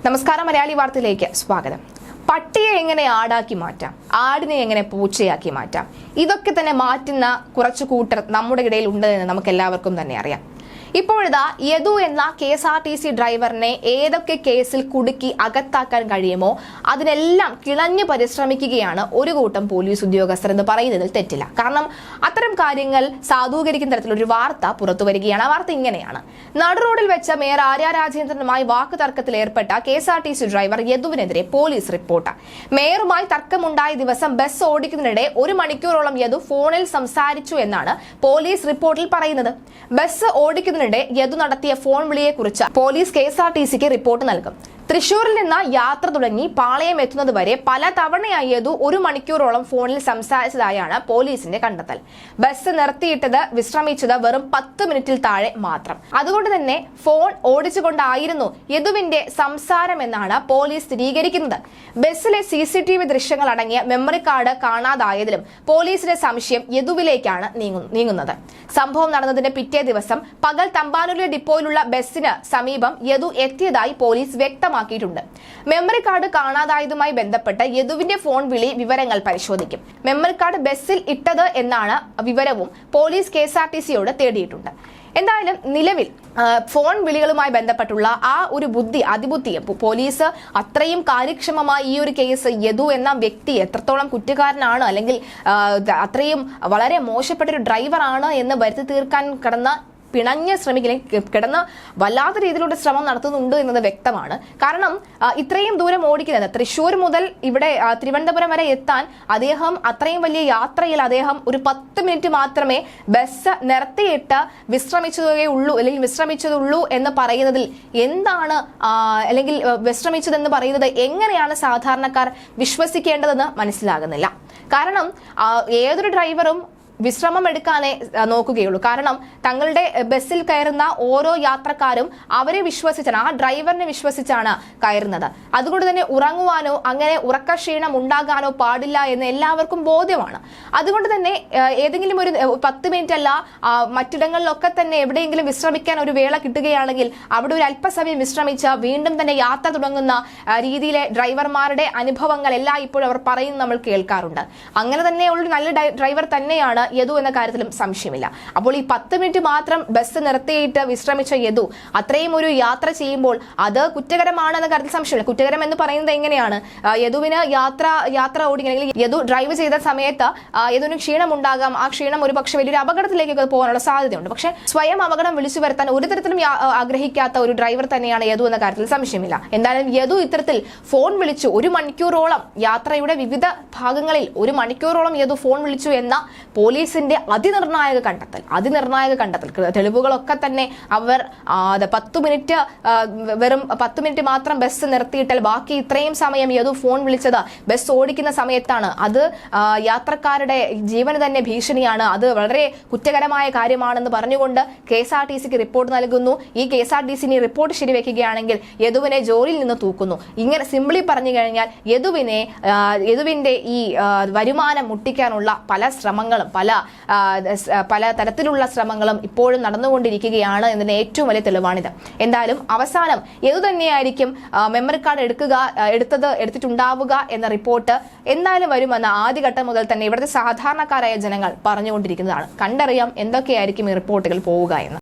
നമസ്കാരം, മലയാളി വാർത്തയിലേക്ക് സ്വാഗതം. പട്ടിയെ എങ്ങനെ ആടാക്കി മാറ്റാം, ആടിനെ എങ്ങനെ പൂച്ചയാക്കി മാറ്റാം, ഇതൊക്കെ തന്നെ മാറ്റുന്ന കുറച്ചു കൂട്ടർ നമ്മുടെ ഇടയിൽ ഉണ്ട് എന്ന് നമുക്ക് എല്ലാവർക്കും തന്നെ അറിയാം. ഇപ്പോഴിതാ യദു എന്ന KSRTC ഡ്രൈവറിനെ ഏതൊക്കെ കേസിൽ കുടുക്കി അകത്താക്കാൻ കഴിയുമോ അതിനെല്ലാം കിളഞ്ഞു പരിശ്രമിക്കുകയാണ് ഒരു കൂട്ടം പോലീസ് ഉദ്യോഗസ്ഥർ എന്ന് പറയുന്നതിൽ തെറ്റില്ല. കാരണം അത്തരം കാര്യങ്ങൾ സാധൂകരിക്കുന്ന തരത്തിലൊരു വാർത്ത പുറത്തു വരികയാണ്. ആ വാർത്ത ഇങ്ങനെയാണ്: നടുറോഡിൽ വെച്ച മേയർ ആര്യ രാജേന്ദ്രനുമായി വാക്ക് തർക്കത്തിൽ ഏർപ്പെട്ട KSRTC ഡ്രൈവർ യദുവിനെതിരെ പോലീസ് റിപ്പോർട്ട്. മേയറുമായി തർക്കമുണ്ടായ ദിവസം ബസ് ഓടിക്കുന്നതിനിടെ 1 മണിക്കൂറോളം യദു ഫോണിൽ സംസാരിച്ചു എന്നാണ് പോലീസ് റിപ്പോർട്ടിൽ പറയുന്നത്. ബസ് ഓടിക്കുന്നതിനിടെ യദു നടത്തിയ ഫോൺ വിളിയെക്കുറിച്ച് പോലീസ് KSRTCക്ക് റിപ്പോർട്ട് നൽകും. തൃശൂരിൽ നിന്ന് യാത്ര തുടങ്ങി പാളയം എത്തുന്നത് വരെ പല തവണയായി യദു 1 മണിക്കൂറോളം ഫോണിൽ സംസാരിച്ചതായാണ് പോലീസിന്റെ കണ്ടെത്തൽ. ബസ് നിർത്തിയിട്ടത് വിശ്രമിച്ചത് വെറും 10 മിനിറ്റിൽ താഴെ മാത്രം. അതുകൊണ്ട് തന്നെ ഫോൺ ഓടിച്ചുകൊണ്ടായിരുന്നു യദുവിന്റെ സംസാരം എന്നാണ് പോലീസ് സ്ഥിരീകരിക്കുന്നത്. ബസ്സിലെ CCTV ദൃശ്യങ്ങൾ അടങ്ങിയ മെമ്മറി കാർഡ് കാണാതായതിലും പോലീസിന്റെ സംശയം യദുവിലേക്കാണ് നീങ്ങുന്നത്. സംഭവം നടന്നതിന്റെ പിറ്റേ ദിവസം പകൽ തമ്പാനൂരിലെ ഡിപ്പോയിലുള്ള ബസ്സിന് സമീപം യദു എത്തിയതായി പോലീസ് വ്യക്തമാക്കിയിട്ടുണ്ട്. മെമ്മറി കാർഡ് കാണാതായതുമായി ബന്ധപ്പെട്ട് യദുവിന്റെ ഫോൺ വിളി വിവരങ്ങൾ പരിശോധിക്കും. മെമ്മറി കാർഡ് ബസ്സിൽ ഇട്ടത് എന്നാണ് വിവരവും പോലീസ് KSRTCയോട് തേടിയിട്ടുണ്ട്. എന്തായാലും നിലവിൽ ഫോൺ വിളികളുമായി ബന്ധപ്പെട്ടുള്ള ആ ഒരു അതിബുദ്ധിയെ പോലീസ് അത്രയും കാര്യക്ഷമമായി ഈ ഒരു കേസ് യദു എന്ന വ്യക്തി എത്രത്തോളം കുറ്റക്കാരനാണ് അല്ലെങ്കിൽ അത്രയും വളരെ മോശപ്പെട്ടൊരു ഡ്രൈവറാണ് എന്ന് വരുത്തി തീർക്കാൻ കിടന്ന് വല്ലാത്ത രീതിയിലുള്ള ശ്രമം നടത്തുന്നുണ്ട് എന്നത് വ്യക്തമാണ്. കാരണം ഇത്രയും ദൂരം ഓടിക്കുന്നത് തൃശ്ശൂർ മുതൽ ഇവിടെ തിരുവനന്തപുരം വരെ എത്താൻ അദ്ദേഹം അത്രയും വലിയ യാത്രയിൽ അദ്ദേഹം ഒരു 10 മിനിറ്റ് മാത്രമേ ബസ് നിർത്തിയിട്ട് വിശ്രമിച്ചതുള്ളൂ എന്ന് പറയുന്നതിൽ എന്താണ് അല്ലെങ്കിൽ വിശ്രമിച്ചതെന്ന് പറയുന്നത് എങ്ങനെയാണ് സാധാരണക്കാർ വിശ്വസിക്കേണ്ടതെന്ന് മനസ്സിലാകുന്നില്ല. കാരണം ഏതൊരു ഡ്രൈവറും വിശ്രമം എടുക്കാനേ നോക്കുകയുള്ളൂ. കാരണം തങ്ങളുടെ ബസ്സിൽ കയറുന്ന ഓരോ യാത്രക്കാരും അവരെ വിശ്വസിച്ചാണ്, ആ ഡ്രൈവറിനെ വിശ്വസിച്ചാണ് കയറുന്നത്. അതുകൊണ്ട് തന്നെ ഉറങ്ങുവാനോ അങ്ങനെ ഉറക്കക്ഷീണം ഉണ്ടാകാനോ പാടില്ല എന്ന് എല്ലാവർക്കും ബോധ്യമാണ്. അതുകൊണ്ട് തന്നെ ഏതെങ്കിലും ഒരു 10 മിനിറ്റ് അല്ല മറ്റിടങ്ങളിലൊക്കെ തന്നെ എവിടെയെങ്കിലും വിശ്രമിക്കാൻ ഒരു വേള കിട്ടുകയാണെങ്കിൽ അവിടെ ഒരു അല്പസമയം വിശ്രമിച്ച് വീണ്ടും തന്നെ യാത്ര തുടങ്ങുന്ന രീതിയിലെ ഡ്രൈവർമാരുടെ അനുഭവങ്ങൾ എല്ലാം ഇപ്പോഴും അവർ പറയുന്നത് നമ്മൾ കേൾക്കാറുണ്ട്. അങ്ങനെ തന്നെയുള്ള നല്ല ഡ്രൈവർ തന്നെയാണ് യദു എന്ന കാര്യത്തിലും സംശയമില്ല. അപ്പോൾ ഈ 10 മിനിറ്റ് മാത്രം ബസ് നിർത്തിയിട്ട് വിശ്രമിച്ച യദു അത്രയും ഒരു യാത്ര ചെയ്യുമ്പോൾ അത് കുറ്റകരമാണെന്ന കാര്യത്തിൽ സംശയമില്ല. കുറ്റകരം എന്ന് പറയുന്നത് എങ്ങനെയാണ്? യദുവിന് യാത്ര ഓടിക്കണമെങ്കിൽ യദു ഡ്രൈവ് ചെയ്ത സമയത്ത് യദുവിന് ക്ഷീണം ഉണ്ടാകാം. ആ ക്ഷീണം ഒരു പക്ഷേ വലിയൊരു അപകടത്തിലേക്ക് പോകാനുള്ള സാധ്യതയുണ്ട്. പക്ഷേ സ്വയം അപകടം വിളിച്ചു വരുത്താൻ ഒരു തരത്തിലും ആഗ്രഹിക്കാത്ത ഒരു ഡ്രൈവർ തന്നെയാണ് യദു എന്ന കാര്യത്തിൽ സംശയമില്ല. എന്തായാലും യദു ഇത്തരത്തിൽ ഫോൺ വിളിച്ചു 1 മണിക്കൂറോളം യാത്രയുടെ വിവിധ ഭാഗങ്ങളിൽ 1 മണിക്കൂറോളം യദു ഫോൺ വിളിച്ചു എന്ന പോലീസിന്റെ അതിനിർണായക കണ്ടെത്തൽ തെളിവുകളൊക്കെ തന്നെ അവർ 10 മിനിറ്റ് വെറും 10 മിനിറ്റ് മാത്രം ബസ് നിർത്തിയിട്ടാൽ ബാക്കി ഇത്രയും സമയം യദു ഫോൺ വിളിച്ചത് ബസ് ഓടിക്കുന്ന സമയത്താണ്. അത് യാത്രക്കാരുടെ ജീവന് തന്നെ ഭീഷണിയാണ്, അത് വളരെ കുറ്റകരമായ കാര്യമാണെന്ന് പറഞ്ഞുകൊണ്ട് KSRTCക്ക് റിപ്പോർട്ട് നൽകുന്നു. ഈ KSRTC റിപ്പോർട്ട് ശരിവെക്കുകയാണെങ്കിൽ യദുവിനെ ജോലിയിൽ നിന്ന് തൂക്കുന്നു. ഇങ്ങനെ സിംപിളി പറഞ്ഞു കഴിഞ്ഞാൽ യദുവിന്റെ ഈ വരുമാനം മുട്ടിക്കാനുള്ള പല ശ്രമങ്ങളും പല തരത്തിലുള്ള ശ്രമങ്ങളും ഇപ്പോഴും നടന്നുകൊണ്ടിരിക്കുകയാണ് എന്നതിന് ഏറ്റവും വലിയ തെളിവാണിത്. എന്തായാലും അവസാനം യദു തന്നെയായിരിക്കും മെമ്മറി കാർഡ് എടുത്തിട്ടുണ്ടാവുക എന്ന റിപ്പോർട്ട് എന്തായാലും വരുമെന്ന് ആദ്യഘട്ടം മുതൽ തന്നെ ഇവിടുത്തെ സാധാരണക്കാരായ ജനങ്ങൾ പറഞ്ഞുകൊണ്ടിരിക്കുന്നതാണ്. കണ്ടറിയാം എന്തൊക്കെയായിരിക്കും ഈ റിപ്പോർട്ടുകൾ പോവുക എന്ന്.